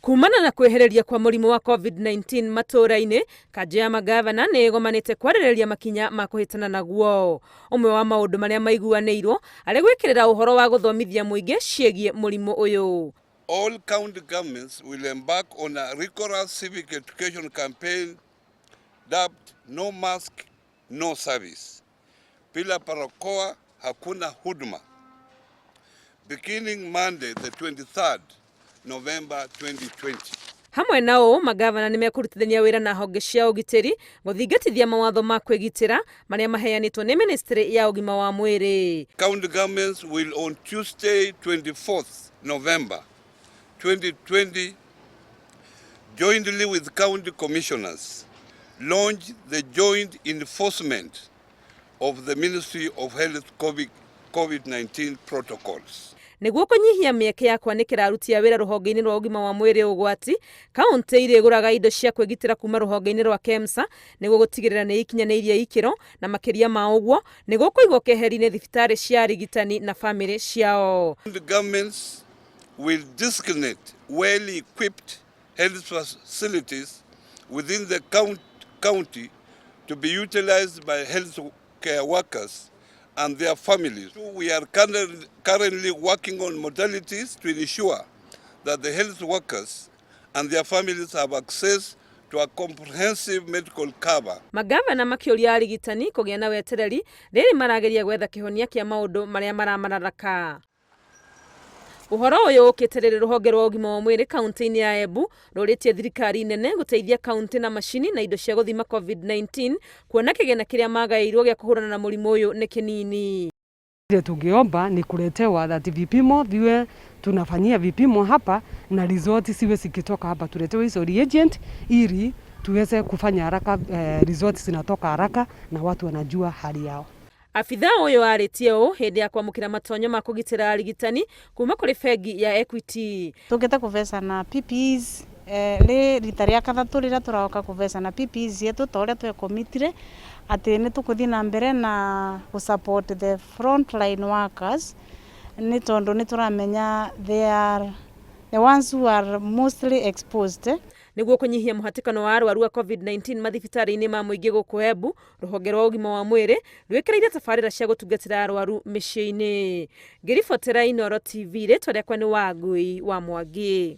Kumana na kwehereria kwa mũrimũ wa COVID-19 matũra-inĩ, kanjũ ya magavana nĩ ĩgomanĩte kwarĩrĩria makinya ma kũhĩtana naguo. Ũmwe wa maũndũ marĩa maiguanĩirwo arĩ gwĩkĩrĩra ũhoro wa gũthomithia mũingĩ ciĩgiĩ mũrimũ ũyũ. All county governments will embark on a rigorous civic education campaign dubbed No Mask, No Service. Bila barakoa hakuna huduma. Beginning Monday the 23rd November 2020. Hamwe nao magavana nĩ mekũrutithania wĩra na honge cia ũgitĩri gũthingatithia mawatho ma kwĩgitĩra marĩa maheanĩtwo nĩ ministry ya ũgima wa mwĩrĩ. County governments will on Tuesday 24th November 2020 jointly with county commissioners launch the joint enforcement of the Ministry of Health COVID-19 protocols. Nĩguo kũnyihia mĩeke ya kwanĩkĩra aruti a wĩra rũhonge-inĩ rwa ũgima wa mwĩrĩ ũgwati, kaunti irĩgũraga indo cia kwĩgitĩra kuma rũhonge-inĩ rwa KEMSA nĩguo gũtigĩrĩra nĩ ikinyanĩirie ikĩro na makĩria ma ũguo nĩguo kũigwo keheri-inĩ thibitarĩ cia arigitani na famĩlĩ ciao. The governments will designate well-equipped health facilities within the county to be utilized by health care workers and their families. We are currently working on modalities to ensure that the health workers and their families have access to a comprehensive medical cover. Magavana makĩũria arigitani kũgĩa na wetereri rĩrĩ marageria gwetha kĩhonia kĩa maũndũ marĩa maramararaka. Ũhoro ũyũ ũkĩte rĩrĩ rũhonge rwa ũgima wa mwĩrĩ kaunti-inĩ ya Embu rũrĩtie thirikari nene gũteithia kaunti na macini na indo cia gũthima COVID-19 kuona kĩgĩna kĩrĩa magaĩirwo gĩa kũhũrana na mũrimũ ũyũ nĩ kĩnini. Tungeomba ni kuletewa that vipimo viwe tunafanyia vipimo hapa na result siwe zikitoka hapa tuletewe hizo reagent ili tuweze kufanya haraka, results zinatoka haraka na watu wanajua hali yao. Afitha ũyũ arĩtie ũũ hĩndĩ ya kwamũkĩra matonyo ma kũgitĩra arigitani kuma kũrĩ bengi ya Equity. Tũngĩte kũveca na PPEs rita rĩa kathatũ rĩrĩa tũraoka kũveca na PPEs yetu ta ũrĩa twekomitire atĩ nĩ tũkũthiĩ na mbere na support the frontline workers nĩ tondũ nĩ tũramenya they are the ones who are mostly exposed. Nĩguo kũnyihia mũhatĩkano wa arwaru a COVID-19 mathibitarĩ-inĩ ma mũingĩ gũkũ Embu, rũhonge rwa ũgima wa mwĩrĩ rwĩkĩrĩire tabarĩra cia gũtungatĩra arwaru mĩciĩ-inĩ. Ngĩribotera Inooro TV, rĩtwa rĩakwa nĩ Wangui wa Mwangi.